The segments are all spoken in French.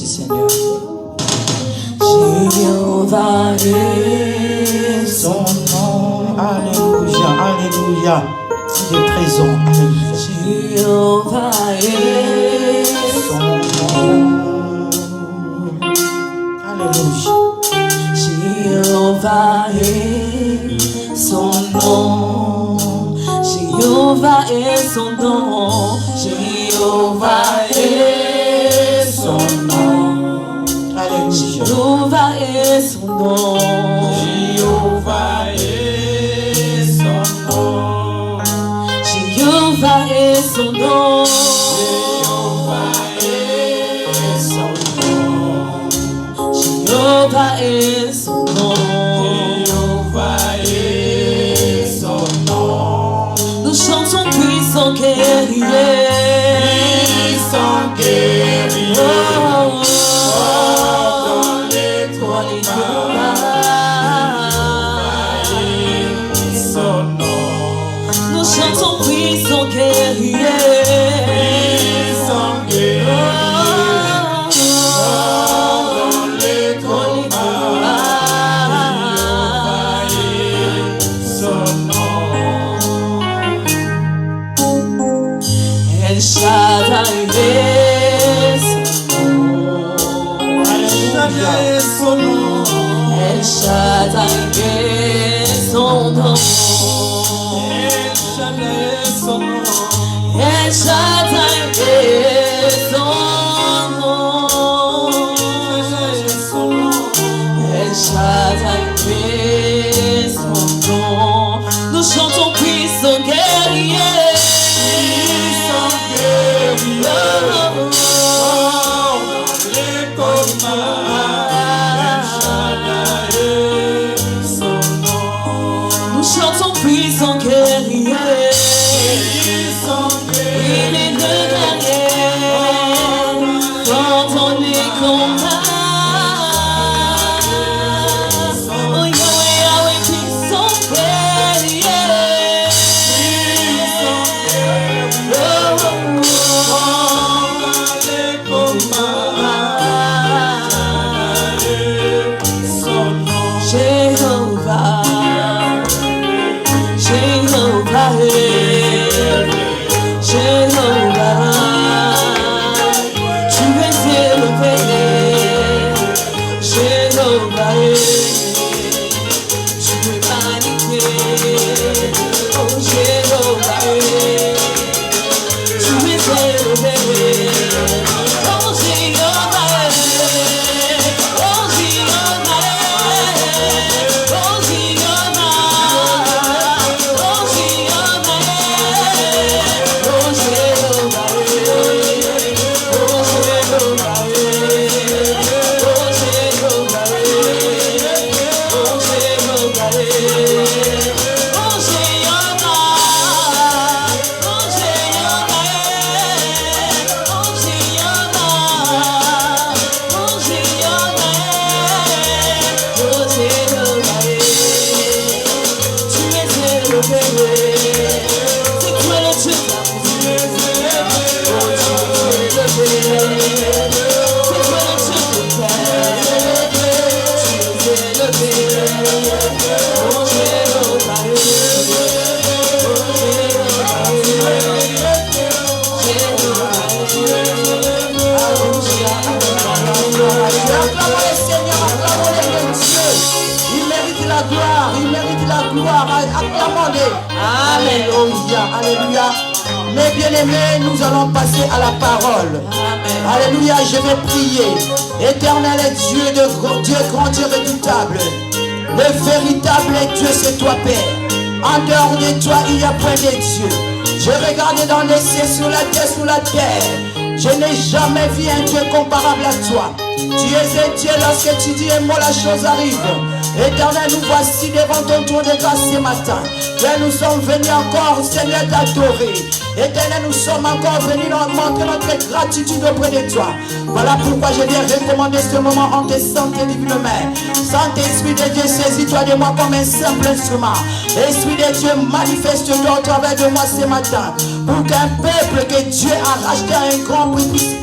Merci Seigneur. Jéhovah est son nom. Alléluia, alléluia. Il est présent. Alléluia. Jéhovah est son nom. Alléluia. Jéhovah est son nom. Jéhovah est son nom. Jéhovah est son nom. Alléluia. Jéhovah est son nom. Jéhovah est son nom. Jéhovah est son nom. Jéhovah est son nom. Jéhovah est son nom. Nous chantons puissant guerrier. Puissant guerrier. Oh, Dans les combats. Son nom. nous chantons puissant guerrier. Puissant guerrier. El Shaddai est son nom. Alléluia. Son nom. El Shaddai est son nom. El Shaddai est son nom. El Shaddai est son nom. El Shaddai est son nom. Nous chantons puissant guerrier. Nous chantons puissant guerrier. Il est le dernier quand les combats. Oh Yahweh, Yahweh, puissant guerrier. Jéhovah, Jéhovah, Jéhovah, tu es élevé. Jéhovah, tu es magnifié. Oh Jéhovah, tu es élevé. Oh Jéhovah, oh Jéhovah. Acclamons-les. Alléluia, alléluia. Mes bien-aimés, nous allons passer à la parole. Alléluia, je vais prier. Éternel Dieu de Dieu grand et redoutable. Le véritable Dieu, c'est toi, Père. En dehors de toi, il n'y a point de Dieu. Je regarde dans les cieux, sur la terre. Je n'ai jamais vu un Dieu comparable à toi. Tu es un Dieu, lorsque tu dis un mot, la chose arrive. Éternel, nous voici devant ton trône de grâce ce matin. Père, nous sommes venus encore, Seigneur, t'adorer. Éternel, nous sommes encore venus montrer notre gratitude auprès de toi. Voilà pourquoi je viens recommander ce moment en tes saintes et divines mains. Saint-Esprit de Dieu, saisis-toi de moi comme un simple instrument. Esprit de Dieu, manifeste-toi au travers de moi ce matin. Pour qu'un peuple que Dieu a racheté à un grand prix puisse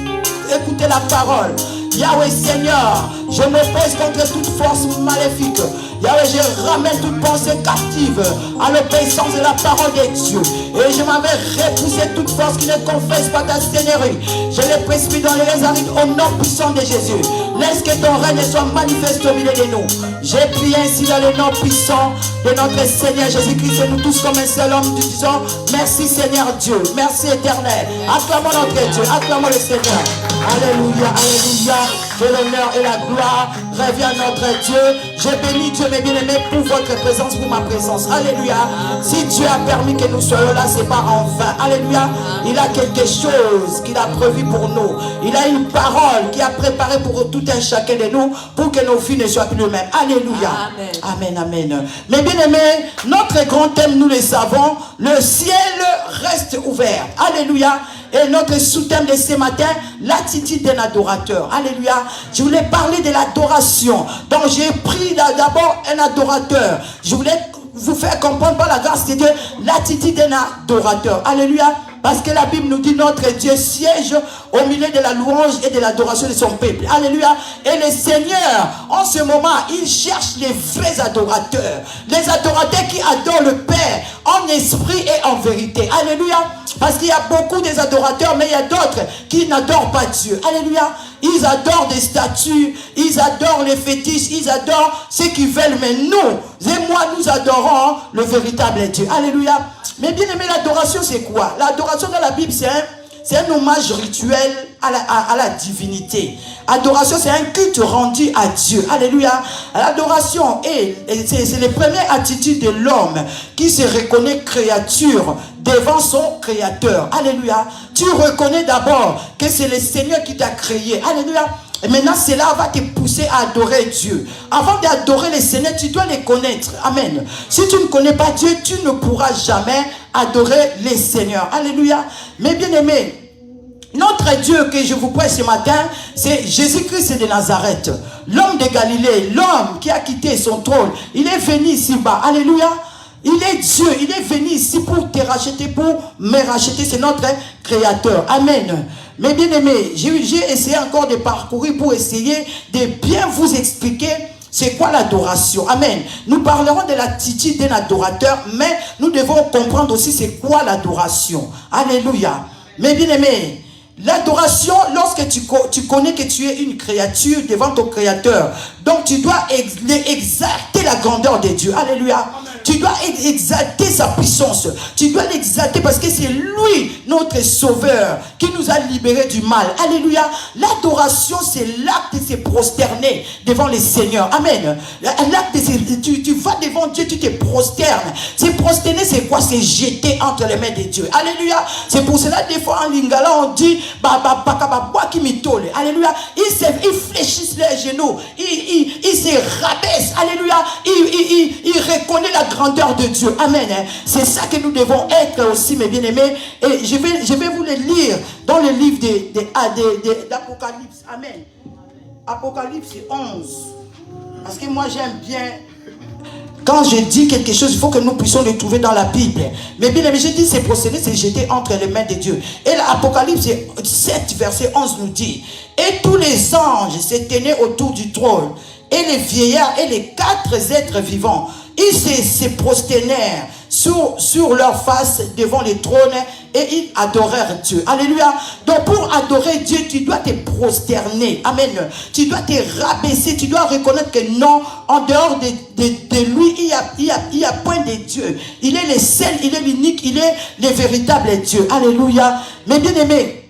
écouter la parole. Yahweh Seigneur, je m'oppose contre toute force maléfique. Yahweh, je ramène toute pensée captive à l'obéissance de la parole de Dieu. Et je m'avais repoussé toute force qui ne confesse pas ta seigneurie. Je les précipite dans les arides au nom puissant de Jésus. Laisse que ton règne soit manifeste au milieu de nous. J'ai prié ainsi dans le nom puissant de notre Seigneur Jésus-Christ. Et nous tous comme un seul homme, nous disons merci Seigneur Dieu. Merci éternel. Acclamons notre Dieu. Acclamons le Seigneur. Alléluia, alléluia. Que l'honneur et la gloire reviennent à notre Dieu. Je bénis Dieu, mes bien-aimés, pour votre présence, pour ma présence. Alléluia. Si Dieu a permis que nous soyons là, c'est pas en vain. Alléluia. Il a quelque chose qu'il a prévu pour nous. Il a une parole qu'il a préparée pour tout un chacun de nous, pour que nos vies ne soient plus les mêmes. Alléluia. Amen, amen. Mes bien-aimés, notre grand thème, nous le savons, le ciel reste ouvert. Alléluia. Et notre sous-thème de ce matin, l'attitude d'un adorateur. Alléluia. Je voulais parler de l'adoration. Donc j'ai pris d'abord un adorateur. Je voulais vous faire comprendre par la grâce de Dieu l'attitude d'un adorateur. Alléluia. Parce que la Bible nous dit notre Dieu siège au milieu de la louange et de l'adoration de son peuple. Alléluia. Et le Seigneur, en ce moment, il cherche les vrais adorateurs. Les adorateurs qui adorent le Père en esprit et en vérité. Alléluia. Parce qu'il y a beaucoup des adorateurs, mais il y a d'autres qui n'adorent pas Dieu. Alléluia. Ils adorent des statues, ils adorent les fétiches, ils adorent ce qu'ils veulent. Mais nous et moi, nous adorons le véritable Dieu. Alléluia. Mais bien aimé, l'adoration c'est quoi? L'adoration dans la Bible c'est un hommage rituel à la divinité. Adoration c'est un culte rendu à Dieu. Alléluia. L'adoration c'est la première attitude de l'homme qui se reconnaît créature devant son créateur. Alléluia. Tu reconnais d'abord que c'est le Seigneur qui t'a créé. Alléluia. Et maintenant, cela va te pousser à adorer Dieu. Avant d'adorer le Seigneur, tu dois les connaître. Amen. Si tu ne connais pas Dieu, tu ne pourras jamais adorer le Seigneur. Alléluia. Mais bien aimé, notre Dieu que je vous prêche ce matin, c'est Jésus-Christ de Nazareth. L'homme de Galilée, l'homme qui a quitté son trône. Il est venu ici-bas. Alléluia. Il est Dieu, il est venu ici pour te racheter, pour me racheter. C'est notre Créateur. Amen. Mais bien aimé, j'ai essayé encore de parcourir pour essayer de bien vous expliquer c'est quoi l'adoration. Amen. Nous parlerons de l'attitude d'un adorateur, mais nous devons comprendre aussi c'est quoi l'adoration. Alléluia. Mais bien aimé, l'adoration, lorsque tu connais que tu es une créature devant ton Créateur, donc tu dois exalter la grandeur de Dieu. Alléluia. Tu dois exalter sa puissance. Tu dois l'exalter parce que c'est lui, notre sauveur, qui nous a libérés du mal. Alléluia. L'adoration, c'est l'acte de se prosterner devant le Seigneur. Amen. L'acte tu vas devant Dieu, tu te prosternes. Se prosterner, c'est quoi? C'est jeter entre les mains de Dieu. Alléluia. C'est pour cela, des fois, en lingala, on dit, alléluia. Ils fléchissent les genoux. Ils se rabaissent. Alléluia. Ils reconnaissent la grandeur de Dieu. Amen. C'est ça que nous devons être aussi, mes bien-aimés. Et je vais vous le lire dans le livre d'Apocalypse. Amen. Apocalypse 11. Parce que moi, j'aime bien... Quand je dis quelque chose, il faut que nous puissions le trouver dans la Bible. Mais bien aimé, je dis c'est procédé, c'est jeté entre les mains de Dieu. Et l'Apocalypse 7, verset 11 nous dit: et tous les anges se tenaient autour du trône, et les vieillards et les 4 êtres vivants, ils se prosternèrent sur leur face devant le trône et ils adorèrent Dieu. Alléluia. Donc pour adorer Dieu, tu dois te prosterner. Amen. Tu dois te rabaisser. Tu dois reconnaître que non, en dehors de lui, il y a point de Dieu. Il est le seul, il est l'unique, il est le véritable Dieu. Alléluia. Mais bien aimé,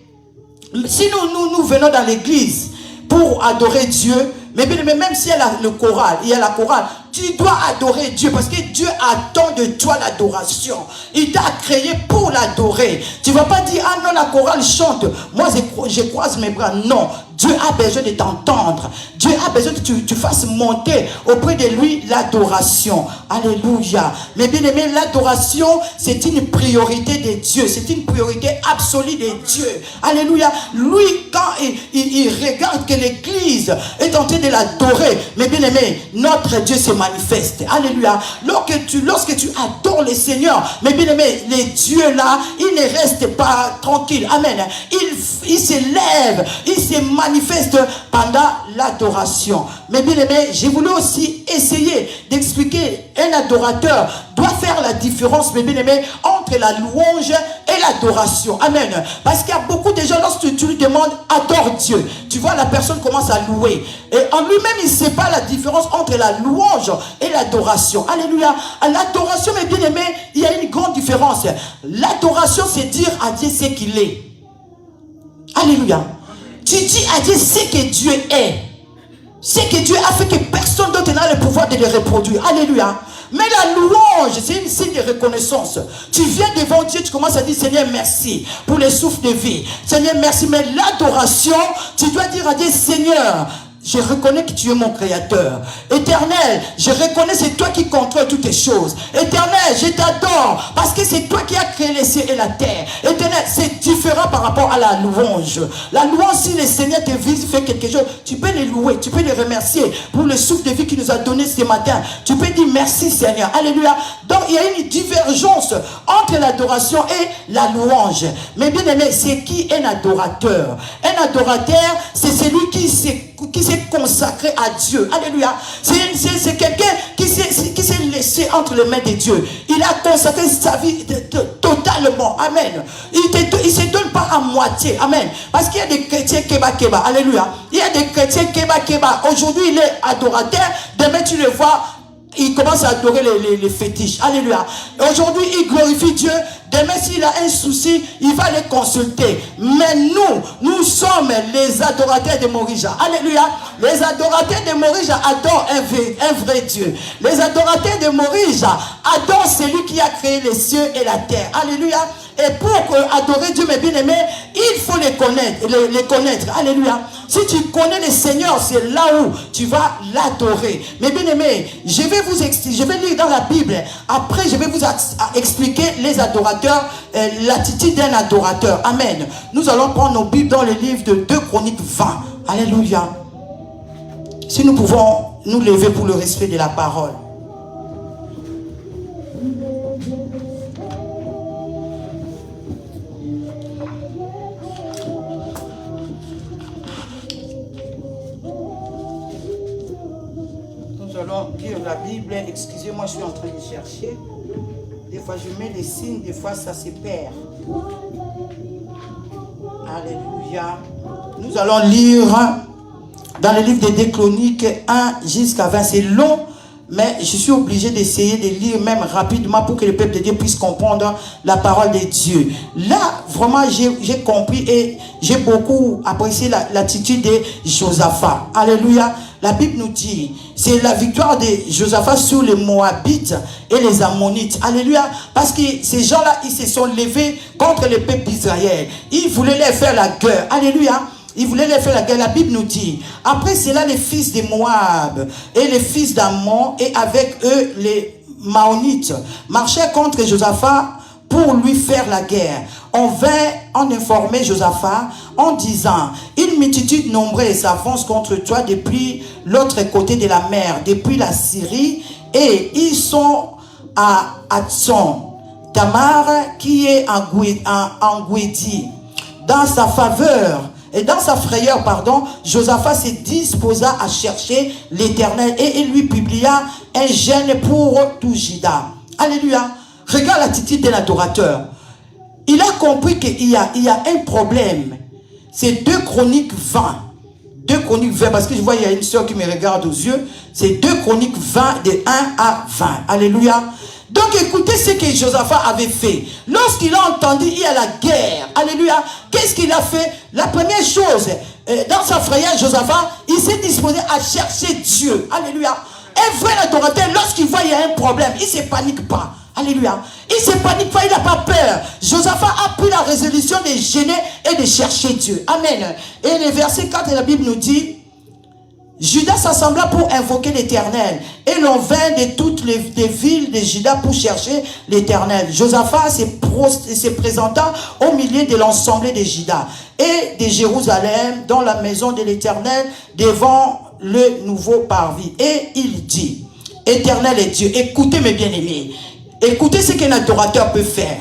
si nous venons dans l'église pour adorer Dieu, mais bien aimé, même s'il y a le choral, il y a la chorale, tu dois adorer Dieu parce que Dieu attend de toi l'adoration. Il t'a créé pour l'adorer. Tu ne vas pas dire, ah non, la chorale chante, moi je croise mes bras. Non, Dieu a besoin de t'entendre. Dieu a besoin que tu fasses monter auprès de lui l'adoration. Alléluia. Mais bien aimé, l'adoration, c'est une priorité de Dieu. C'est une priorité absolue de Dieu. Alléluia. Lui, quand il regarde que l'église est en train de l'adorer, mais bien aimé, notre Dieu se manifeste. Alléluia. Lorsque tu adores le Seigneur, mais bien aimé, les dieux là, ils ne restent pas tranquilles. Amen. Il s'élève, il se manifeste manifeste pendant l'adoration. Mais bien aimé, j'ai voulu aussi essayer d'expliquer un adorateur doit faire la différence, mais bien aimé, entre la louange et l'adoration. Amen. Parce qu'il y a beaucoup de gens, lorsque tu lui demandes, adore Dieu, tu vois, la personne commence à louer. Et en lui-même, il ne sait pas la différence entre la louange et l'adoration. Alléluia. À l'adoration, mes bien-aimés, il y a une grande différence. L'adoration, c'est dire à Dieu ce qu'il est. Alléluia. Tu dis à Dieu ce que Dieu est. Ce que Dieu a fait que personne d'autre n'a le pouvoir de le reproduire. Alléluia. Mais la louange, c'est une signe de reconnaissance. Tu viens devant Dieu, tu commences à dire, Seigneur, merci pour le souffle de vie. Seigneur, merci. Mais l'adoration, tu dois dire à Dieu, Seigneur, je reconnais que tu es mon créateur. Éternel, je reconnais que c'est toi qui contrôles toutes les choses. Éternel, je t'adore parce que c'est toi qui as créé les cieux et la terre. Éternel, c'est différent par rapport à la louange. La louange, si le Seigneur te vise, fait quelque chose, tu peux le louer, tu peux le remercier pour le souffle de vie qu'il nous a donné ce matin. Tu peux dire merci Seigneur. Alléluia. Donc il y a une divergence entre l'adoration et la louange. Mais bien aimé, c'est qui un adorateur? Un adorateur, c'est celui qui s'est consacré à Dieu. Alléluia. C'est quelqu'un qui s'est laissé entre les mains de Dieu. Il a consacré sa vie totalement. Amen. Il ne se donne pas à moitié. Amen. Parce qu'il y a des chrétiens keba. Alléluia. Il y a des chrétiens keba. Aujourd'hui, il est adorateur. Demain, tu le vois, il commence à adorer les fétiches. Alléluia. Aujourd'hui, il glorifie Dieu. Demain, s'il a un souci, il va les consulter. Mais nous sommes les adorateurs de Morija. Alléluia. Les adorateurs de Morija adorent un vrai Dieu. Les adorateurs de Morija adorent celui qui a créé les cieux et la terre. Alléluia. Et pour adorer Dieu, mes bien-aimés, il faut les connaître. Alléluia. Si tu connais le Seigneur, c'est là où tu vas l'adorer. Mes bien-aimés, je vais lire dans la Bible. Après, je vais vous expliquer les adorateurs, l'attitude d'un adorateur. Amen. Nous allons prendre nos Bibles dans le livre de 2 Chroniques 20. Alléluia. Si nous pouvons nous lever pour le respect de la parole. Nous allons lire la Bible. Excusez-moi, je suis en train de chercher. Des fois, je mets des signes, des fois, ça se perd. Alléluia. Nous allons lire dans le livre des 2 Chroniques 1 jusqu'à 20. C'est long, mais je suis obligé d'essayer de lire même rapidement pour que le peuple de Dieu puisse comprendre la parole de Dieu. Là, vraiment, j'ai compris et j'ai beaucoup apprécié l'attitude de Josaphat. Alléluia. La Bible nous dit, c'est la victoire de Josaphat sur les Moabites et les Ammonites. Alléluia. Parce que ces gens-là, ils se sont levés contre le peuple d'Israël. Ils voulaient leur faire la guerre. Alléluia. Ils voulaient leur faire la guerre. La Bible nous dit, après cela, les fils de Moab et les fils d'Ammon et avec eux les Maonites marchaient contre Josaphat pour lui faire la guerre. On vint en informer Josaphat en disant, une multitude nombreuse s'avance contre toi depuis l'autre côté de la mer, depuis la Syrie, et ils sont à Hatson Tamar qui est en Guédi. Dans sa faveur et dans sa frayeur, Josaphat se disposa à chercher l'Éternel et il lui publia un jeûne pour tout Juda. Alléluia. Regarde l'attitude de l'adorateur. Il a compris qu'il y a un problème. C'est 2 Chroniques 20. 2 Chroniques 20, parce que je vois il y a une soeur qui me regarde aux yeux. C'est 2 Chroniques 20 de 1 à 20. Alléluia. Donc écoutez ce que Josaphat avait fait. Lorsqu'il a entendu il y a la guerre. Alléluia. Qu'est-ce qu'il a fait? La première chose, dans sa frayeur, Josaphat, il s'est disposé à chercher Dieu. Alléluia. Un vrai adorateur, lorsqu'il voit il y a un problème, il ne se panique pas. Alléluia. Il ne se panique pas, il n'a pas peur. Josaphat a pris la résolution de gêner et de chercher Dieu. Amen. Et le verset 4 de la Bible nous dit, Juda s'assembla pour invoquer l'Éternel. Et l'on vint de toutes les villes de Juda pour chercher l'Éternel. Josaphat se présenta au milieu de l'ensemble de Juda et de Jérusalem dans la maison de l'Éternel devant le nouveau parvis. Et il dit, Éternel est Dieu. Écoutez mes bien-aimés. Écoutez ce qu'un adorateur peut faire.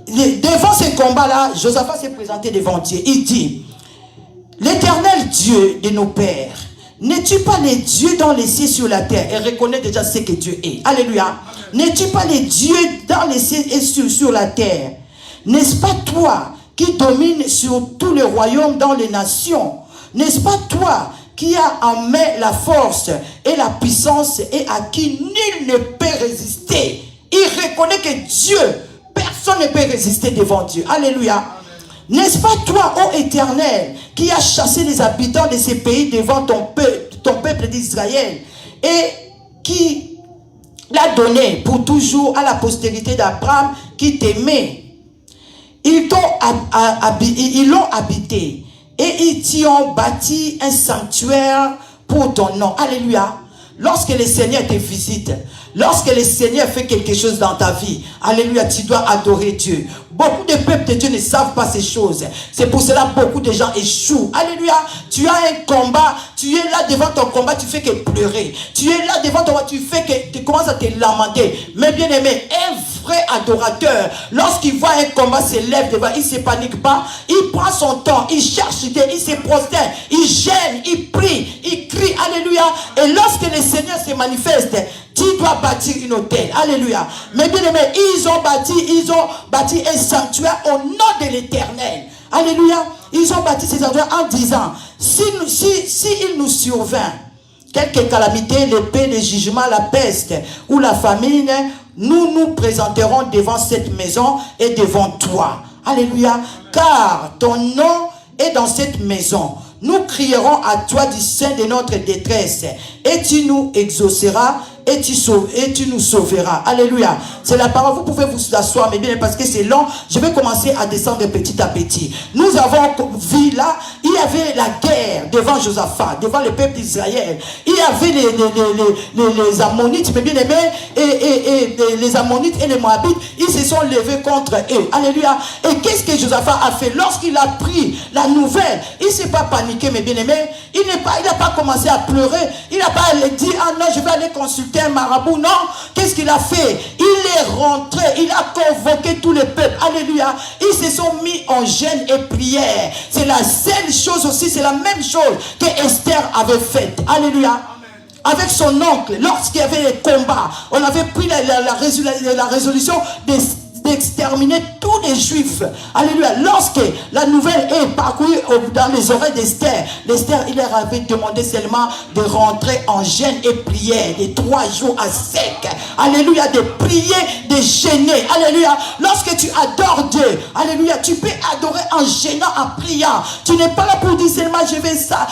Devant ce combat-là, Josaphat s'est présenté devant Dieu. Il dit, L'Éternel Dieu de nos pères, n'es-tu pas les dieux dans les cieux sur la terre? Et reconnais déjà ce que Dieu est. Alléluia. N'es-tu pas les dieux dans les cieux et sur la terre? N'est-ce pas toi qui domines sur tous les royaumes dans les nations? N'est-ce pas toi qui as en main la force et la puissance et à qui nul ne peut résister? Il reconnaît que Dieu, personne ne peut résister devant Dieu. Alléluia. N'est-ce pas toi, ô Éternel, qui as chassé les habitants de ces pays devant ton peuple d'Israël et qui l'a donné pour toujours à la postérité d'Abraham qui t'aimait? Ils l'ont habité et ils t'y ont bâti un sanctuaire pour ton nom. Alléluia. Lorsque le Seigneur te visite, lorsque le Seigneur fait quelque chose dans ta vie, alléluia, tu dois adorer Dieu. Beaucoup de peuples de Dieu ne savent pas ces choses. C'est pour cela que beaucoup de gens échouent. Alléluia. Tu as un combat. Tu es là devant ton combat. Tu fais que pleurer. Tu es là devant ton combat. Tu fais que tu commences à te lamenter. Mais bien aimé, un vrai adorateur, lorsqu'il voit un combat se lève devant, il ne se panique pas. Il prend son temps. Il cherche Dieu. Il se prosterne. Il gêne. Il prie. Il crie. Alléluia. Et lorsque le Seigneur se manifeste, tu dois bâtir une autel. Alléluia. Mais bien aimé, ils ont bâti un sanctuaire au nom de l'Éternel. Alléluia. Ils ont bâti ces sanctuaires en disant, si il nous survint quelque calamité, l'épée, le jugement, la peste ou la famine, nous nous présenterons devant cette maison et devant toi. Alléluia. Car ton nom est dans cette maison. Nous crierons à toi du sein de notre détresse et tu nous exauceras et tu nous sauveras. Alléluia. C'est la parole. Vous pouvez vous asseoir, mais bien parce que c'est long, je vais commencer à descendre petit à petit. Nous avons vu là, il y avait la guerre devant Josaphat, devant le peuple d'Israël. Il y avait les Ammonites, mais bien aimés, et les Ammonites et les Moabites, ils se sont levés contre eux. Alléluia. Et qu'est-ce que Josaphat a fait? Lorsqu'il a pris la nouvelle, il ne s'est pas paniqué, mais bien aimé, il n'a pas commencé à pleurer. Il n'a pas dit, ah non, je vais aller consulter un marabout. Non, qu'est-ce qu'il a fait? Il est rentré, il a convoqué tout le peuple. Alléluia. Ils se sont mis en jeûne et prière. C'est la seule chose aussi, c'est la même chose que Esther avait faite. Alléluia. Avec son oncle, lorsqu'il y avait les combats, on avait pris la résolution d'exterminer tous les juifs. Alléluia. Lorsque la nouvelle est parcourue dans les oreilles d'Esther, il leur avait demandé seulement de rentrer en jeûne et prière de 3 jours à sec. Alléluia. De prier, de jeûner. Alléluia. Lorsque tu adores Dieu, alléluia, tu peux adorer en jeûnant, en priant. Tu n'es pas là pour dire seulement je vais ça.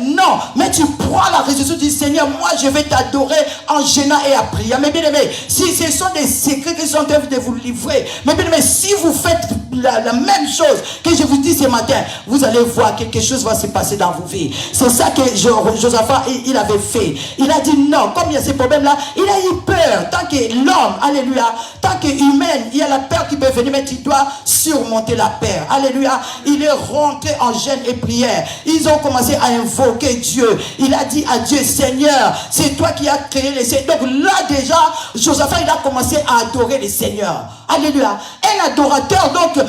Non, mais tu prends la résolution du Seigneur. Moi, je vais t'adorer en jeûnant et en priant. Mais bien aimé, si ce sont des secrets qui sont en train de vous livrer, mais bien aimé, si vous faites la même chose que je vous dis ce matin, vous allez voir quelque chose va se passer dans vos vies. C'est ça que Josaphat il avait fait. Il a dit non, comme il y a ces problèmes là, il a eu peur. Tant que l'homme, alléluia, tant que humaine, il y a la peur qui peut venir, mais tu dois surmonter la peur. Alléluia. Il est rentré en jeûne et prière. Ils ont commencé à invoquer Dieu. Il a dit à Dieu, Seigneur, c'est toi qui as créé les cieux. Donc là déjà, Josaphat il a commencé à adorer le Seigneur. Alléluia. Un adorateur, donc,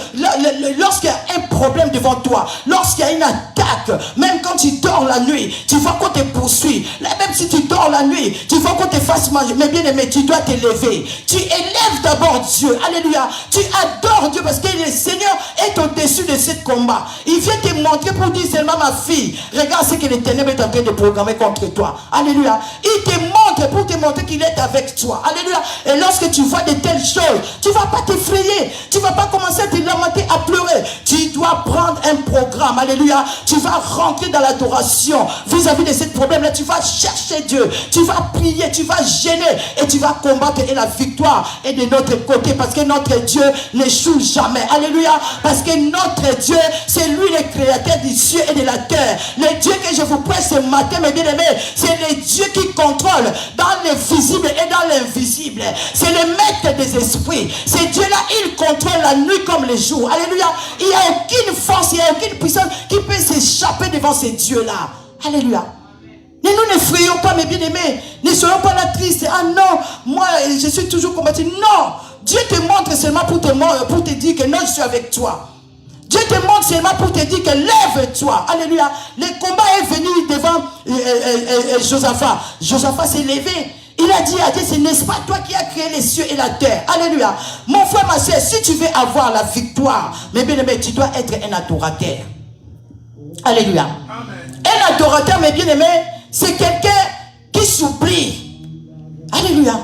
lorsqu'il y a un problème devant toi, lorsqu'il y a une attaque, même quand tu dors la nuit, tu vois qu'on te poursuit. Même si tu dors la nuit, tu vois qu'on te fasse manger. Mais bien aimé, tu dois te lever. Tu élèves d'abord Dieu. Alléluia. Tu adores Dieu parce que le Seigneur est au-dessus de ce combat. Il vient te montrer pour dire seulement, ma fille, regarde ce que les ténèbres est en train de programmer contre toi. Alléluia. Il te montre pour te montrer qu'il est avec toi. Alléluia. Et lorsque tu vois de telles choses, tu ne vas pas t'effrayer. Tu ne vas pas commencer à te lamenter, à pleurer. Tu dois prendre un programme. Alléluia. Tu vas rentrer dans l'adoration vis-à-vis de ce problème-là. Tu vas chercher Dieu. Tu vas prier. Tu vas gêner. Et tu vas combattre. Et la victoire est de notre côté. Parce que notre Dieu n'échoue jamais. Alléluia. Parce que notre Dieu, c'est lui le créateur du ciel et de la terre. Le Dieu que je vous prête ce matin, mes bien-aimés, c'est le Dieu qui contrôle dans le visible et dans l'invisible. C'est le maître des esprits. C'est Dieu-là, il contrôle la nuit comme le jour. Alléluia. Il n'y a aucune force, il n'y a aucune puissance qui peut s'échapper devant ces dieux-là. Alléluia. Mais nous n'effrayons pas, mes bien-aimés. Ne soyons pas là tristes. Ah non, moi je suis toujours combattu. Non. Dieu te montre seulement pour te dire que non, je suis avec toi. Dieu te montre seulement pour te dire que lève-toi. Alléluia. Le combat est venu devant Josaphat. Josaphat s'est levé. Il a dit à Dieu, ce n'est pas toi qui as créé les cieux et la terre. Alléluia. Mon frère, ma soeur, si tu veux avoir la victoire, mes bien-aimés, tu dois être un adorateur. Alléluia. Amen. Un adorateur, mes bien-aimés, c'est quelqu'un qui s'oublie. Alléluia.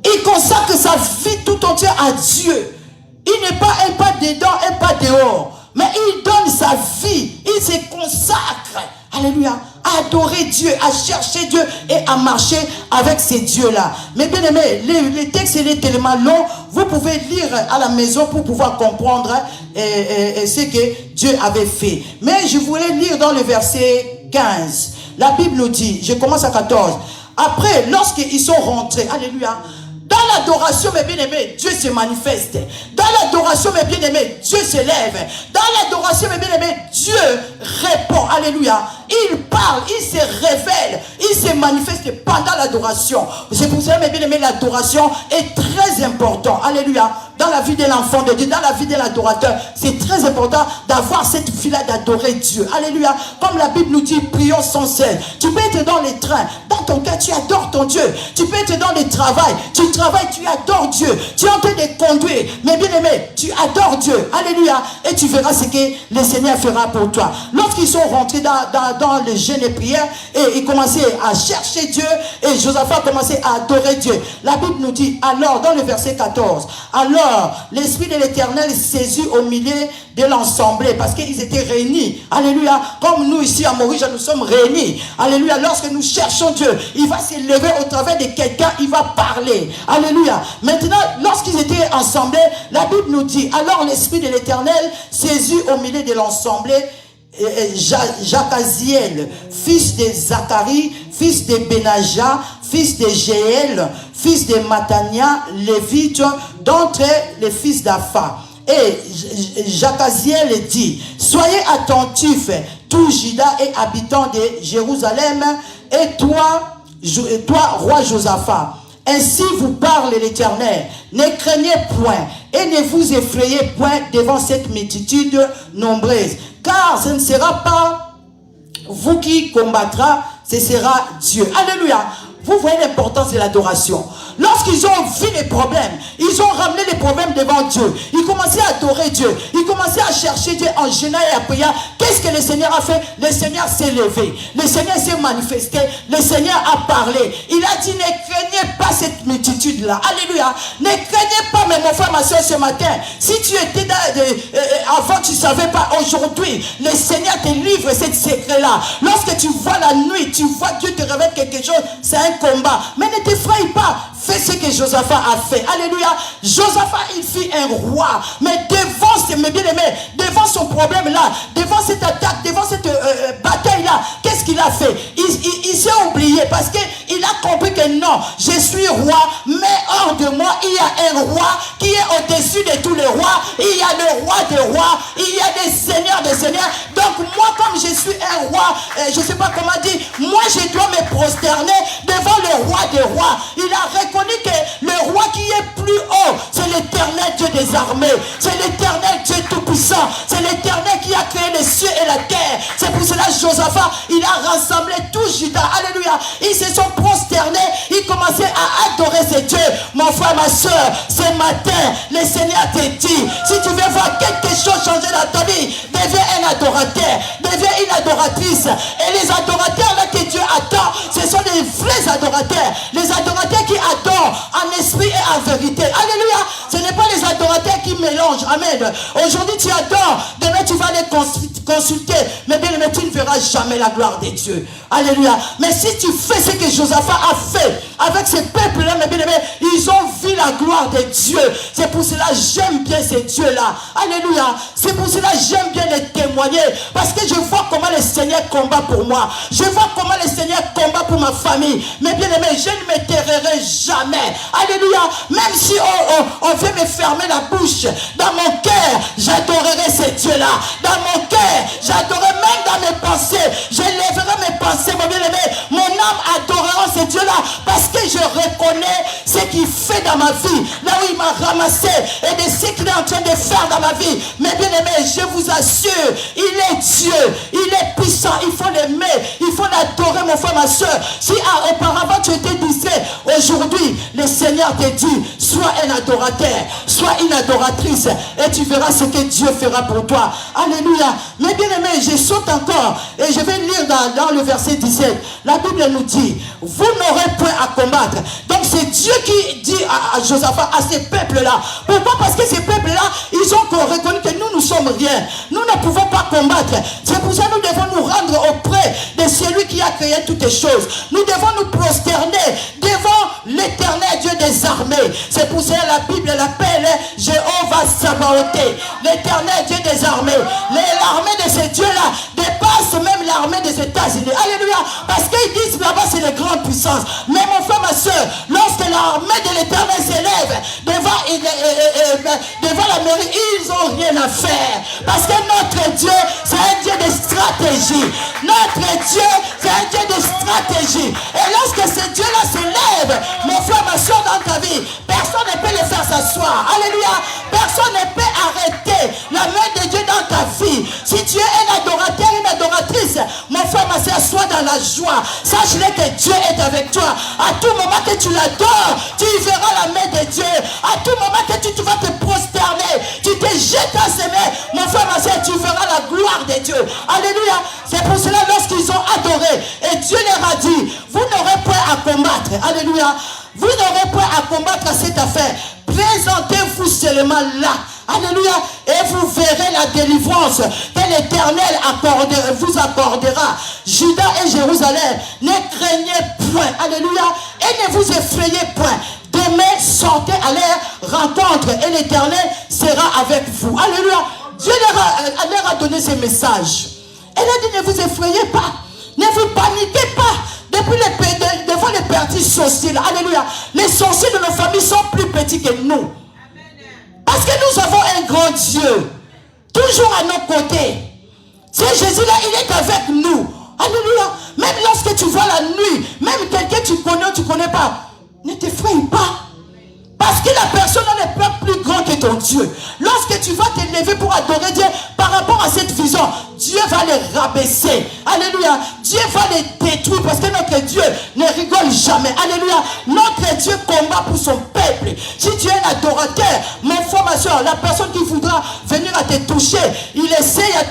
Il consacre sa vie tout entière à Dieu. Il n'est pas un pas dedans, un pas dehors. Mais il donne sa vie. Il se consacre. Alléluia. À adorer Dieu, à chercher Dieu et à marcher avec ces dieux-là. Mais bien aimé, les textes est tellement long, vous pouvez lire à la maison pour pouvoir comprendre ce que Dieu avait fait. Mais je voulais lire dans le verset 15. La Bible nous dit, je commence à 14. Après, lorsqu'ils sont rentrés, alléluia, dans l'adoration, mes bien-aimés, Dieu se manifeste. Dans l'adoration, mes bien-aimés, Dieu se lève. Dans l'adoration, mes bien-aimés, Dieu répond. Alléluia. Il parle, il se révèle, il se manifeste pendant l'adoration. C'est pour cela, mes bien-aimés, l'adoration est très important. Alléluia. Dans la vie de l'enfant de Dieu, dans la vie de l'adorateur, c'est très important d'avoir cette vie-là d'adorer Dieu. Alléluia. Comme la Bible nous dit, prions sans cesse. Tu peux être dans les trains, dans ton cœur, tu adores ton Dieu. Tu peux être dans le travail, tu travailles, tu adores Dieu. Tu es en train de conduire, mais bien aimé, tu adores Dieu. Alléluia. Et tu verras ce que le Seigneur fera pour toi. Lorsqu'ils sont rentrés dans le jeûne et prière, et ils commençaient à chercher Dieu, et Josaphat commençait à adorer Dieu. La Bible nous dit, alors, dans le verset 14, alors, l'Esprit de l'Éternel saisit au milieu de l'assemblée, parce qu'ils étaient réunis. Alléluia. Comme nous ici à Maurice, nous sommes réunis. Alléluia. Lorsque nous cherchons Dieu, il va s'élever au travers de quelqu'un, il va parler. Alléluia. Maintenant, lorsqu'ils étaient assemblés, la Bible nous dit, alors l'Esprit de l'Éternel saisit au milieu de l'assemblée Jacaziel, fils de Zacharie, fils de Benaja, fils de Jéel, fils de Matania, lévite, d'entre les fils d'Apha. Et Jacaziel dit, soyez attentifs, tous Juda et habitants de Jérusalem, et toi, roi Josaphat. Ainsi vous parle l'Éternel. Ne craignez point et ne vous effrayez point devant cette multitude nombreuse. Car ce ne sera pas vous qui combattra, ce sera Dieu. Alléluia. Vous voyez l'importance de l'adoration. Lorsqu'ils ont vu les problèmes, ils ont ramené les problèmes devant Dieu. Ils commençaient à adorer Dieu. Ils commençaient à chercher Dieu en jeûnant et à prier. Qu'est-ce que le Seigneur a fait? Le Seigneur s'est levé. Le Seigneur s'est manifesté. Le Seigneur a parlé. Il a dit, ne craignez pas cette multitude-là. Alléluia. Ne craignez pas, mais mon frère, ma soeur, ce matin. Si tu étais avant, tu ne savais pas. Aujourd'hui, le Seigneur te livre ce secret-là. Lorsque tu vois la nuit, tu vois Dieu te révèle quelque chose. C'est un combat. Mais ne t'effraie pas. Fais ce que Josaphat a fait. Alléluia. Josaphat, il fut un roi. Mais devant, mes bien-aimés, devant son problème-là, devant cette attaque, devant cette bataille-là, qu'est-ce qu'il a fait? Il s'est oublié parce qu'il a compris que non, je suis roi, mais hors de moi, il y a un roi qui est au-dessus de tous les rois. Il y a le roi des rois. Il y a des seigneurs des seigneurs. Donc moi, comme je suis un roi, je ne sais pas comment dire, moi je dois me prosterner devant le roi des rois. Il a reconnu que le roi qui est plus haut, c'est l'Éternel Dieu des armées. C'est l'Éternel Dieu tout-puissant. C'est l'Éternel qui a créé les cieux et la terre. C'est pour cela Josaphat, il a rassemblé tout Juda. Alléluia. Ils se sont prosternés. Ils commençaient à adorer ces dieux. Mon frère, ma soeur, ce matin, le Seigneur te dit, si tu veux voir quelque chose changer dans ta vie, deviens un adorateur. Deviens une adoratrice. Et les adorateurs là que Dieu attend, ce sont les vrais adorateurs. Les adorateurs qui adorent en esprit et en vérité. Alléluia. Ce n'est pas les adorateurs qui mélangent. Amen. Aujourd'hui tu adores, demain tu vas aller consulter. Mais bien aimé, tu ne verras jamais la gloire de Dieu. Alléluia. Mais si tu fais ce que Josaphat a fait avec ce peuple-là, mes bien aimés, ils ont vu la gloire de Dieu. C'est pour cela j'aime bien ces dieux-là. Alléluia. C'est pour cela j'aime bien les témoigner. Parce que je vois comment le Seigneur combat pour moi. Je vois comment le Seigneur combat pour ma famille. Mais bien aimé, je ne me tairai jamais. Alléluia. Même si on veut me fermer la bouche, dans mon cœur, j'adorerai ces dieux-là. Dans mon cœur, j'adorerai même dans mes pensées. Je lèverai mes pensées, mon bien-aimé. Mon âme adorera ce Dieu-là parce que je reconnais ce qu'il fait dans ma vie, là où il m'a ramassé et de ce qu'il est en train de faire dans ma vie. Mais bien aimé, je vous assure, il est Dieu, il est puissant, il faut l'aimer, il faut l'adorer, mon frère, ma soeur. Si auparavant tu étais distrait, aujourd'hui le Seigneur te dit, sois un adorateur, sois une adoratrice et tu verras ce que Dieu fera pour toi. Alléluia. Mais bien aimé, je saute encore et je vais lire dans le verset 17. La Bible nous dit, vous n'aurez point à combattre. Donc c'est Dieu qui dit à Josaphat, à ces peuples-là. Pourquoi? Parce que ces peuples-là, ils ont reconnu que nous sommes rien. Nous ne pouvons pas combattre. C'est pour ça que nous devons nous rendre auprès de celui qui a créé toutes les choses. Nous devons nous prosterner devant l'éternel Dieu des armées. C'est pour ça que la Bible l'appelle Jéhovah Sabaoth, l'éternel Dieu des armées. L'armée de ce Dieu-là dépasse même l'armée des États-Unis. Alléluia. Parce qu'ils disent là-bas c'est les grandes puissances. Mais mon frère, ma soeur, lorsque l'armée de l'éternel s'élève devant la mairie, ils n'ont rien à faire. Parce que notre Dieu, c'est un Dieu de stratégie. Notre Dieu, c'est un Dieu de stratégie. Et lorsque ce Dieu-là s'élève, mon frère, ma soeur, dans ta vie, personne ne peut le faire s'asseoir. Alléluia. Personne ne peut arrêter la main de Dieu dans ta vie. Si tu es un adorateur, une adoratrice, mon frère, ma soeur, sois dans la joie. Sache-le que Dieu est avec toi. À tout moment que tu l'adores, tu verras la main de Dieu. À tout moment que tu vas te prosterner, tu te jettes à ses mains, mon frère, ma soeur, tu verras la gloire de Dieu. Alléluia. C'est pour cela, lorsqu'ils ont adoré, et Dieu leur a dit, vous n'aurez point à combattre. Alléluia. Vous n'aurez point à combattre cette affaire. Présentez-vous seulement là. Alléluia. Et vous verrez la délivrance que l'Éternel vous accordera. Juda et Jérusalem, ne craignez point. Alléluia. Et ne vous effrayez point. Demain, sortez à leur rencontre et l'Éternel sera avec vous. Alléluia. Dieu leur a donné ce message. Elle a dit, ne vous effrayez pas. Ne vous paniquez pas. Devant les petits sorciers. Alléluia. Les sorciers de nos familles sont plus petits que nous. Parce que nous avons un grand Dieu. Toujours à nos côtés. C'est Jésus-là, il est avec nous. Alléluia. Même lorsque tu vois la nuit, même quelqu'un tu connais ou tu ne connais pas, ne t'effraie pas. Parce que la personne n'est pas plus grand que ton Dieu. Lorsque tu vas te lever pour adorer Dieu, par rapport à cette vision, Dieu va les rabaisser. Alléluia. Dieu va les détruire parce que notre Dieu ne rigole jamais. Alléluia. Notre Dieu combat pour son peuple. Si tu es un adorateur, mon frère, ma soeur, la personne qui voudra venir à te toucher, il essaie à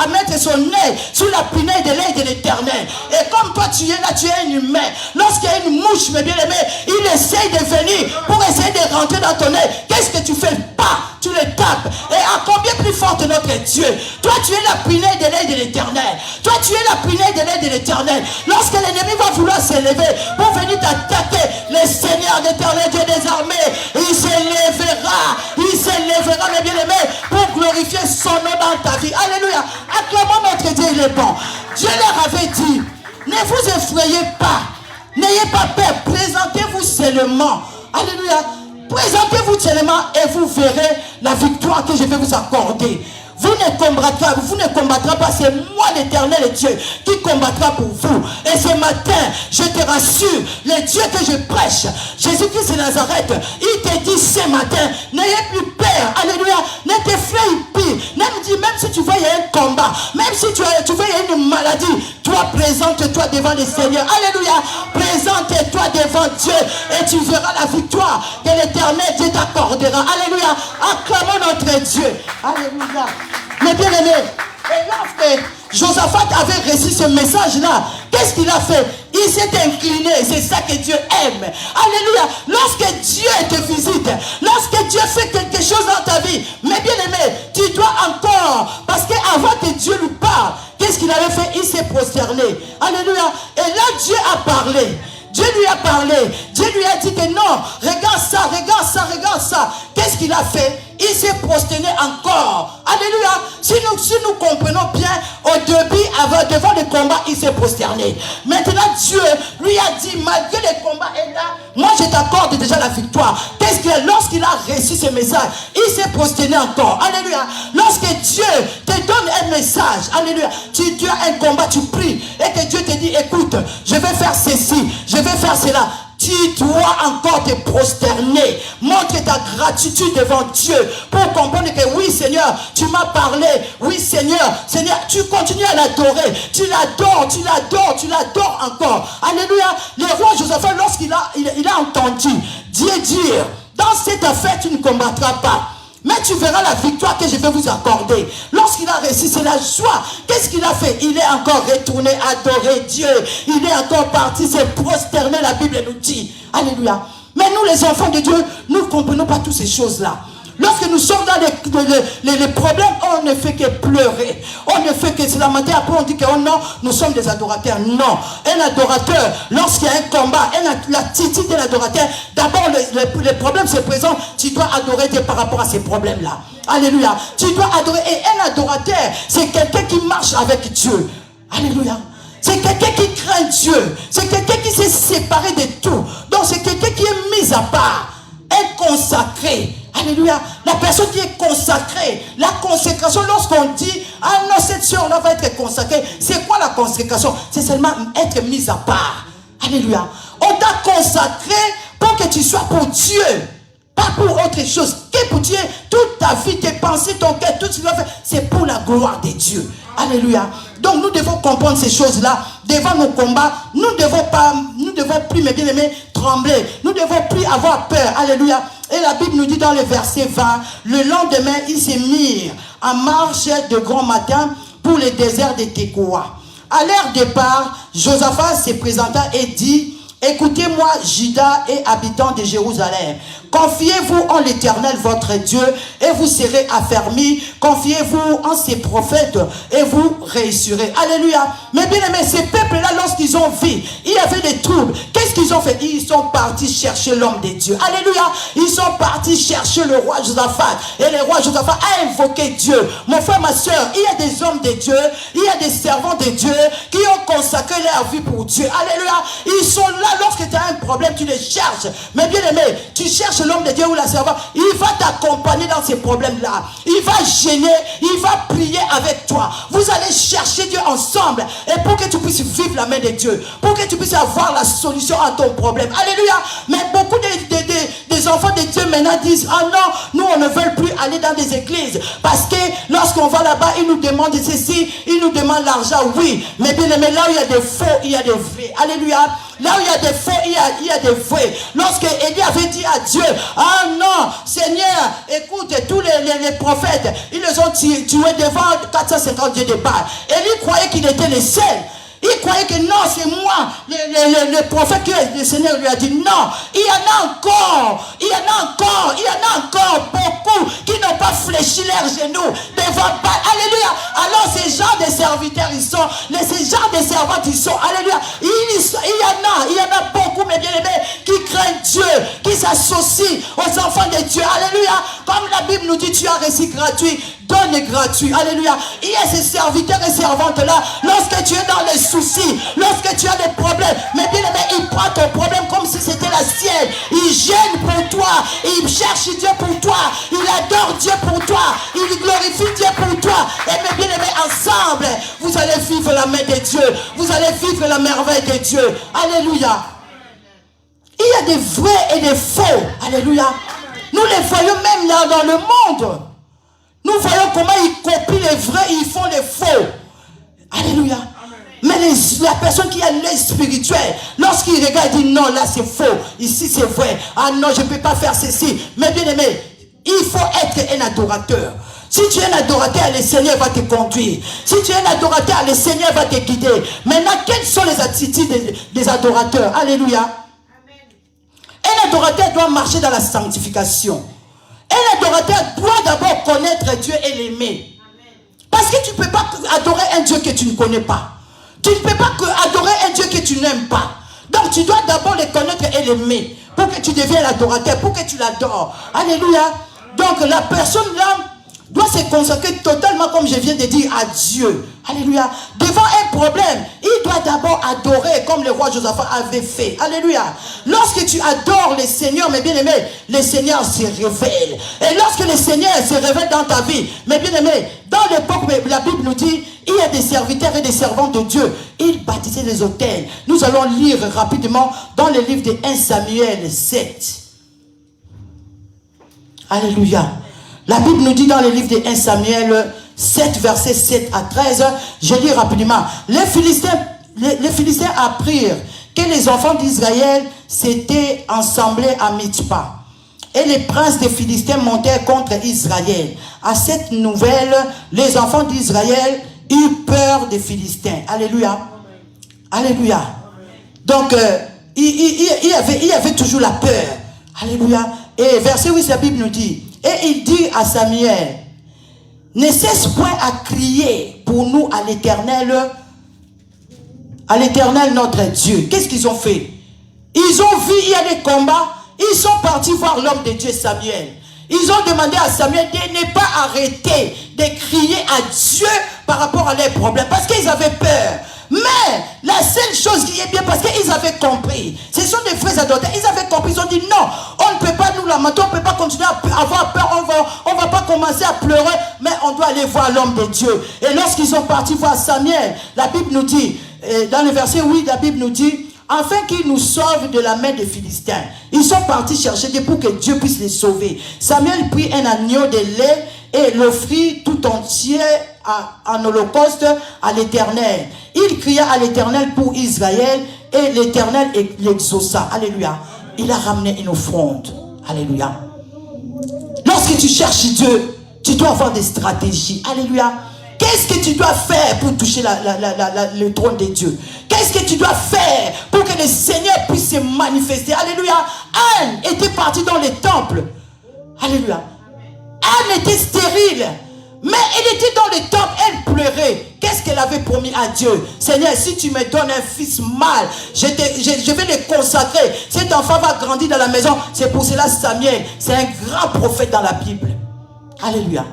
mettre son nez sous la punaise de l'œil de l'Éternel. Et comme toi tu es là, tu es un humain. Lorsqu'il y a une mouche, mes bien-aimés, il essaie de venir pour essayer de rentrer dans ton œil. Qu'est-ce que tu fais? Pas, tu le tapes. Et à combien plus forte notre Dieu? Toi tu es la punaise de l'œil de l'Éternel. Toi tu es la punaise de l'œil de l'Éternel. Lorsque l'ennemi va vouloir s'élever pour venir t'attaquer, le Seigneur l'Éternel Dieu des armées, il s'élèvera, mes bien-aimés, pour glorifier son nom dans ta vie. Alléluia. Acclamons notre Dieu, il est bon. Dieu leur avait dit, ne vous effrayez pas, n'ayez pas peur, présentez-vous seulement. Alléluia. Présentez-vous seulement et vous verrez la victoire que je vais vous accorder. Vous ne combattrez pas, c'est moi l'Éternel Dieu qui combattra pour vous. Et ce matin, je te rassure, le Dieu que je prêche, Jésus-Christ de Nazareth, il te dit ce matin, n'ayez plus peur, alléluia, ne t'effraie plus, même si tu vois il y a un combat, même si tu vois il y a une maladie, toi présente-toi devant le Seigneur, alléluia, présente-toi devant Dieu et tu verras la victoire que l'Éternel Dieu t'accordera, alléluia, acclamons notre Dieu, alléluia. Mais bien aimé, et lorsque Josaphat avait reçu ce message-là, qu'est-ce qu'il a fait? Il s'est incliné, c'est ça que Dieu aime. Alléluia. Lorsque Dieu te visite, lorsque Dieu fait quelque chose dans ta vie, mais bien aimé, tu dois encore, parce qu'avant que Dieu lui parle, qu'est-ce qu'il avait fait? Il s'est prosterné. Alléluia. Et là, Dieu a parlé. Dieu lui a parlé. Dieu lui a dit que non, regarde ça, regarde ça, regarde ça. Qu'est-ce qu'il a fait? Il s'est prosterné encore. Alléluia. Si nous comprenons bien, au début, devant le combat, il s'est prosterné. Maintenant, Dieu lui a dit, malgré les combats et là, moi je t'accorde déjà la victoire. Qu'est-ce qu'il a? Lorsqu'il a reçu ce message, il s'est prosterné encore. Alléluia. Lorsque Dieu te donne un message, alléluia, tu as un combat, tu pries et que Dieu te dit, écoute, je vais faire ceci, je vais faire cela. Tu dois encore te prosterner. Montre ta gratitude devant Dieu pour comprendre que oui Seigneur, tu m'as parlé. Oui Seigneur, Seigneur, tu continues à l'adorer. Tu l'adores, tu l'adores, tu l'adores encore. Alléluia. Le roi Josaphat, lorsqu'il a entendu Dieu dire, dans cette affaire tu ne combattras pas, mais tu verras la victoire que je vais vous accorder. Lorsqu'il a réussi, c'est la joie. Qu'est-ce qu'il a fait? Il est encore retourné adorer Dieu. Il est encore parti se prosterner, la Bible nous dit. Alléluia. Mais nous, les enfants de Dieu, nous ne comprenons pas toutes ces choses-là. Lorsque nous sommes dans les problèmes, on ne fait que pleurer. On ne fait que se lamenter. Après, on dit que oh non, nous sommes des adorateurs. Non. Un adorateur, lorsqu'il y a un combat, l'attitude d'un adorateur, d'abord, les problèmes se présentent. Tu dois adorer Dieu par rapport à ces problèmes-là. Alléluia. Tu dois adorer. Et un adorateur, c'est quelqu'un qui marche avec Dieu. Alléluia. C'est quelqu'un qui craint Dieu. C'est quelqu'un qui s'est séparé de tout. Donc, c'est quelqu'un qui est mis à part. Un consacré. Alléluia. La personne qui est consacrée. La consécration, lorsqu'on dit, ah non, cette soeur-là va être consacrée. C'est quoi la consécration? C'est seulement être mise à part. Alléluia. On t'a consacré pour que tu sois pour Dieu. Pas pour autre chose. Que pour Dieu, toute ta vie, tes pensées, ton cœur, tout ce que tu dois faire, c'est pour la gloire de Dieu. Alléluia. Donc nous devons comprendre ces choses-là. Devant nos combats, nous ne devons plus, mes bien-aimés, trembler. Nous ne devons plus avoir peur. Alléluia. Et la Bible nous dit dans le verset 20, le lendemain, ils se mirent en marche de grand matin pour le désert de Tekoa. À leur départ, Josaphat se présenta et dit, écoutez-moi, Juda et habitants de Jérusalem. Confiez-vous en l'Éternel, votre Dieu, et vous serez affermis. Confiez-vous en ses prophètes, et vous réussirez. Alléluia. Mais bien aimé, ces peuples-là, lorsqu'ils ont vu, il y avait des troubles. Qu'est-ce qu'ils ont fait? Ils sont partis chercher l'homme de Dieu. Alléluia. Ils sont partis chercher le roi Josaphat. Et le roi Josaphat a invoqué Dieu. Mon frère, ma soeur, il y a des hommes de Dieu, il y a des servants de Dieu qui ont consacré leur vie pour Dieu. Alléluia. Ils sont là lorsque tu as un problème, tu les cherches. Mais bien aimé, tu cherches l'homme de Dieu ou la servante, il va t'accompagner dans ces problèmes-là. Il va gêner, il va prier avec toi. Vous allez chercher Dieu ensemble. Et pour que tu puisses vivre la main de Dieu, pour que tu puisses avoir la solution à ton problème. Alléluia. Mais beaucoup des enfants de Dieu maintenant disent, ah non, nous on ne veut plus aller dans des églises. Parce que lorsqu'on va là-bas, ils nous demandent ceci, ils nous demandent l'argent. Oui, mais bien aimé, là où il y a des faux, il y a des vrais. Alléluia. Là où il y a des faux, il y a des vrais. Lorsque Élie avait dit à Dieu, ah non, Seigneur, écoute, tous les prophètes, ils les ont tués devant 450 dieux de Baal. Élie croyait qu'il était le seul. Il croyait que non, c'est moi, le prophète que le Seigneur lui a dit non. Il y en a encore, il y en a encore beaucoup qui n'ont pas fléchi leurs genoux devant Baal. Alléluia. Alors ces gens de serviteurs, ils sont, ces gens de servantes, ils sont, alléluia. Il y en a beaucoup, mes bien-aimés, qui craignent Dieu, qui s'associent aux enfants de Dieu. Alléluia. Comme la Bible nous dit, tu as reçu gratuit. Donne gratuit. Alléluia. Il y a ces serviteurs et servantes-là. Lorsque tu es dans les soucis, lorsque tu as des problèmes, mais bien aimé, il prend ton problème comme si c'était la sienne. Il gêne pour toi. Il cherche Dieu pour toi. Il adore Dieu pour toi. Il glorifie Dieu pour toi. Et mes bien aimés, ensemble, vous allez vivre la main de Dieu. Vous allez vivre la merveille de Dieu. Alléluia. Il y a des vrais et des faux. Alléluia. Nous les voyons même là dans le monde. Nous voyons comment ils copient les vrais et ils font les faux. Alléluia. Mais la personne qui a l'œil spirituel, lorsqu'il regarde, il dit non, là c'est faux. Ici c'est vrai. Ah non, je ne peux pas faire ceci. Mais bien aimé, il faut être un adorateur. Si tu es un adorateur, le Seigneur va te conduire. Si tu es un adorateur, le Seigneur va te guider. Maintenant, quelles sont les attitudes des adorateurs? Alléluia. Un adorateur doit marcher dans la sanctification. Un adorateur doit d'abord connaître Dieu et l'aimer. Parce que tu ne peux pas adorer un Dieu que tu ne connais pas. Tu ne peux pas adorer un Dieu que tu n'aimes pas. Donc tu dois d'abord le connaître et l'aimer. Pour que tu deviennes l'adorateur, pour que tu l'adores. Alléluia. Donc la personne là doit se consacrer totalement, comme je viens de dire, à Dieu. Alléluia. Devant un problème, il doit d'abord adorer comme le roi Josaphat avait fait. Alléluia. Lorsque tu adores le Seigneur, mes bien-aimés, le Seigneur se révèle. Et lorsque le Seigneur se révèle dans ta vie, mes bien-aimés, dans l'époque, la Bible nous dit, il y a des serviteurs et des servants de Dieu. Ils bâtissaient des autels. Nous allons lire rapidement dans le livre de 1 Samuel 7. Alléluia. La Bible nous dit dans le livre de 1 Samuel 7, versets 7 à 13, je lis rapidement. Les Philistins apprirent que les enfants d'Israël s'étaient assemblés à Mitzpah. Et les princes des Philistins montèrent contre Israël. À cette nouvelle, les enfants d'Israël eurent peur des Philistins. Alléluia. Alléluia. Donc, il y avait toujours la peur. Alléluia. Et verset 8, la Bible nous dit, et il dit à Samuel, ne cesse point à crier pour nous à l'Éternel notre Dieu. Qu'est-ce qu'ils ont fait? Ils ont vu, il y a des combats, ils sont partis voir l'homme de Dieu Samuel. Ils ont demandé à Samuel de ne pas arrêter de crier à Dieu par rapport à leurs problèmes, parce qu'ils avaient peur. Mais la seule chose qui est bien, parce qu'ils avaient compris, ce sont des frères adoptés, ils avaient compris, ils ont dit non, on ne peut pas nous lamenter, on ne peut pas continuer à avoir peur, on va pas commencer à pleurer, mais on doit aller voir l'homme de Dieu. Et lorsqu'ils sont partis voir Samuel, la Bible nous dit, dans le verset 8, la Bible nous dit, afin qu'il nous sauve de la main des Philistins. Ils sont partis chercher Dieu pour que Dieu puisse les sauver. Samuel prit un agneau de lait et l'offrit tout entier en holocauste à l'Éternel. Il cria à l'Éternel pour Israël et l'Éternel l'exauça. Alléluia. Il a ramené une offrande. Alléluia. Lorsque tu cherches Dieu, tu dois avoir des stratégies. Alléluia. Qu'est-ce que tu dois faire pour toucher le trône de Dieu? Qu'est-ce que tu dois faire pour que le Seigneur puisse se manifester? Alléluia. Anne était partie dans le temple. Alléluia. Anne était stérile. Mais elle était dans le temple, elle pleurait. Qu'est-ce qu'elle avait promis à Dieu? Seigneur, si tu me donnes un fils mâle, je vais le consacrer. Cet enfant va grandir dans la maison. C'est pour cela Samuel, c'est un grand prophète dans la Bible. Alléluia.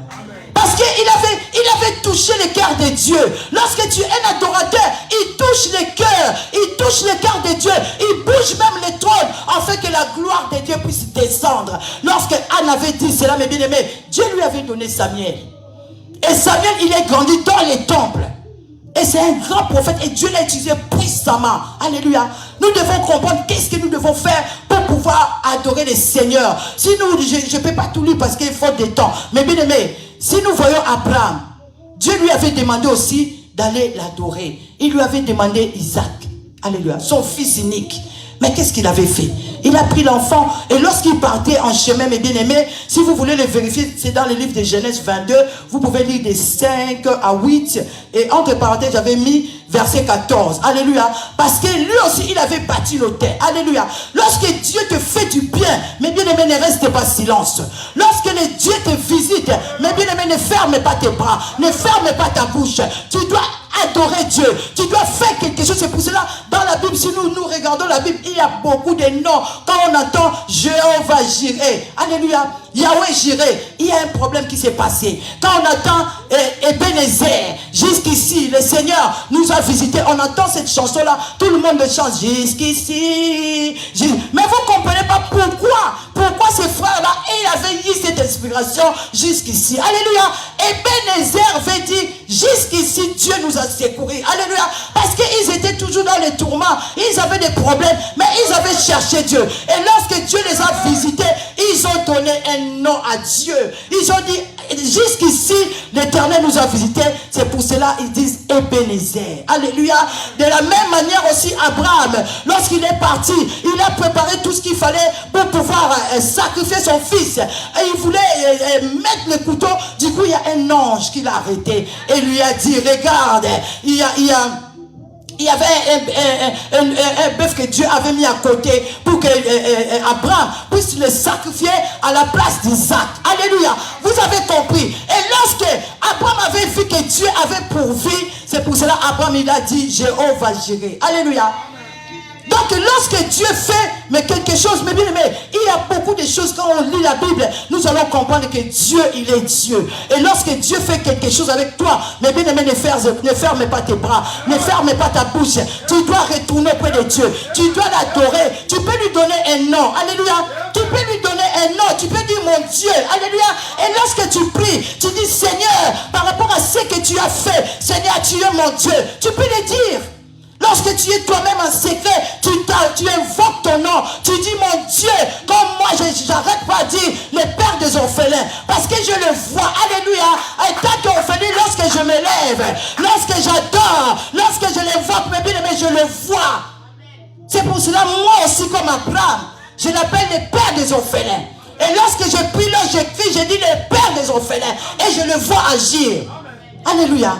Parce qu'il avait touché le cœur de Dieu. Lorsque tu es un adorateur, il touche le cœur, il touche le cœur de Dieu, il bouge même les trônes afin que la gloire de Dieu puisse descendre. Lorsque Anne avait dit cela, mes bien-aimés, Dieu lui avait donné Samuel. Et Samuel, il est grandi dans les temples. Et c'est un grand prophète et Dieu l'a utilisé puissamment. Alléluia. Nous devons comprendre qu'est-ce que nous devons faire pour pouvoir adorer le Seigneur. Si nous, je ne peux pas tout lire parce qu'il faut des temps. Mais bien aimé, si nous voyons Abraham, Dieu lui avait demandé aussi d'aller l'adorer. Il lui avait demandé Isaac. Alléluia. Son fils unique. Mais qu'est-ce qu'il avait fait? Il a pris l'enfant et lorsqu'il partait en chemin, mes bien-aimés, si vous voulez le vérifier, c'est dans le livre de Genèse 22, vous pouvez lire des 5 à 8 et entre parenthèses, j'avais mis verset 14. Alléluia. Parce que lui aussi, il avait bâti l'autel. Alléluia. Lorsque Dieu te fait du bien, mes bien-aimés, ne reste pas silence. Lorsque le Dieu te visite, mes bien-aimés, ne ferme pas tes bras, ne ferme pas ta bouche. Tu dois adorer Dieu. Tu dois faire quelque chose. C'est pour cela, dans la Bible, si nous regardons la Bible, il y a beaucoup de noms. Quand on entend Jéhovah Jireh, alléluia, Yahweh Jireh, il y a un problème qui s'est passé. Quand on entend Ebenezer, jusqu'ici, le Seigneur nous a visités. On entend cette chanson-là, tout le monde chante jusqu'ici. Mais vous ne comprenez pas pourquoi ces frères-là, ils avaient eu cette inspiration jusqu'ici. Alléluia. Ebenezer veut dire jusqu'ici, Dieu nous a secourus. Alléluia. Parce qu'ils étaient toujours dans les tourments. Ils avaient des problèmes, mais ils avaient cherché Dieu. Et lorsque Dieu les a visités, ils ont donné un nom à Dieu. Ils ont dit, jusqu'ici, l'Éternel nous a visités. C'est pour cela ils disent Ebenezer. Alléluia. De la même manière aussi, Abraham, lorsqu'il est parti, il a préparé tout ce qu'il fallait pour pouvoir sacrifier son fils. Et il voulait mettre le couteau. Du coup, il y a un ange qui l'a arrêté et lui a dit, regarde, il y avait un bœuf que Dieu avait mis à côté pour que Abraham puisse le sacrifier à la place d'Isaac. Alléluia. Vous avez compris. Et lorsque Abraham avait vu que Dieu avait pourvu, c'est pour cela Abraham il a dit Jéhovah Jireh. Alléluia. Donc Donc lorsque Dieu fait mais quelque chose, mais bien aimé, il y a beaucoup de choses quand on lit la Bible, nous allons comprendre que Dieu, il est Dieu. Et lorsque Dieu fait quelque chose avec toi, mais bien aimé, ne ferme pas tes bras, ne ferme pas ta bouche. Tu dois retourner auprès de Dieu. Tu dois l'adorer. Tu peux lui donner un nom. Alléluia. Tu peux lui donner un nom. Tu peux dire mon Dieu. Alléluia. Et lorsque tu pries, tu dis Seigneur, par rapport à ce que tu as fait, Seigneur, tu es mon Dieu. Tu peux le dire. Lorsque tu es toi-même en secret, tu invoques ton nom. Tu dis mon Dieu, comme moi, j'arrête pas de dire le Père des orphelins. Parce que je le vois. Alléluia. En tant qu'orphelin, lorsque je me lève, lorsque j'adore, lorsque je l'invoque, mais bien aimé, je le vois. C'est pour cela, moi aussi, comme Abraham, je l'appelle le Père des orphelins. Et lorsque je prie, lorsque je crie, je dis le Père des orphelins. Et je le vois agir. Alléluia.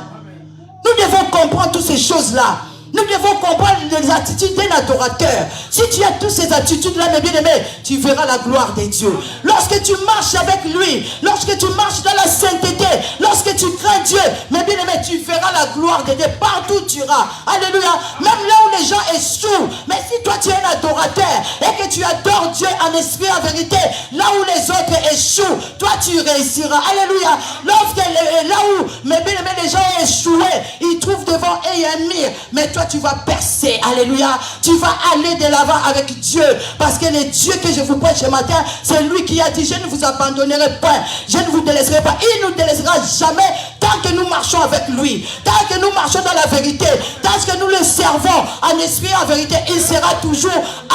Nous devons comprendre toutes ces choses-là. Nous devons comprendre les attitudes d'un adorateur. Si tu as toutes ces attitudes-là, mes bien-aimés, tu verras la gloire de Dieu. Lorsque tu marches avec lui, lorsque tu marches dans la sainteté, lorsque tu crains Dieu, mes bien-aimés, tu verras la gloire de Dieu partout où tu iras. Alléluia. Même là où les gens échouent. Mais si toi tu es un adorateur et que tu adores Dieu en esprit, en vérité, là où les autres échouent, toi tu réussiras. Alléluia. Là où, mes bien-aimés, les gens ont échoué, ils trouvent devant eux un mur. Mais toi tu vas percer, alléluia, tu vas aller de l'avant avec Dieu, parce que le Dieu que je vous prêche ce matin, c'est lui qui a dit, je ne vous abandonnerai pas, je ne vous délaisserai pas, il ne nous délaissera jamais, tant que nous marchons avec lui, tant que nous marchons dans la vérité, tant que nous le servons en esprit, en vérité, il sera toujours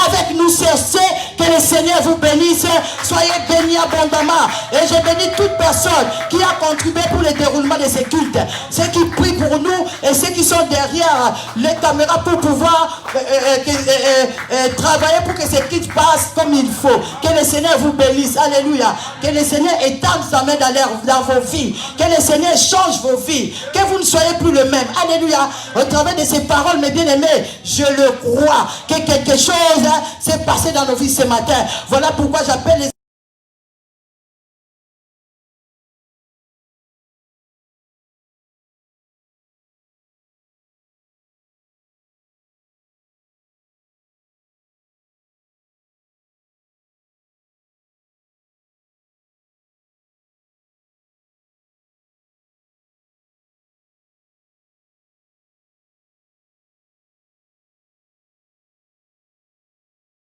avec nous. Cessez, que le Seigneur vous bénisse, soyez bénis abondamment, et je bénis toute personne qui a contribué pour le déroulement de ces cultes, ceux qui prient pour nous, et ceux qui sont derrière les caméras pour pouvoir travailler pour que ces kits passent comme il faut. Que le Seigneur vous bénisse. Alléluia. Que le Seigneur étende sa main dans vos vies. Que le Seigneur change vos vies. Que vous ne soyez plus le même. Alléluia. Au travers de ces paroles, mes bien-aimés, je le crois que quelque chose s'est passé dans nos vies ce matin. Voilà pourquoi j'appelle les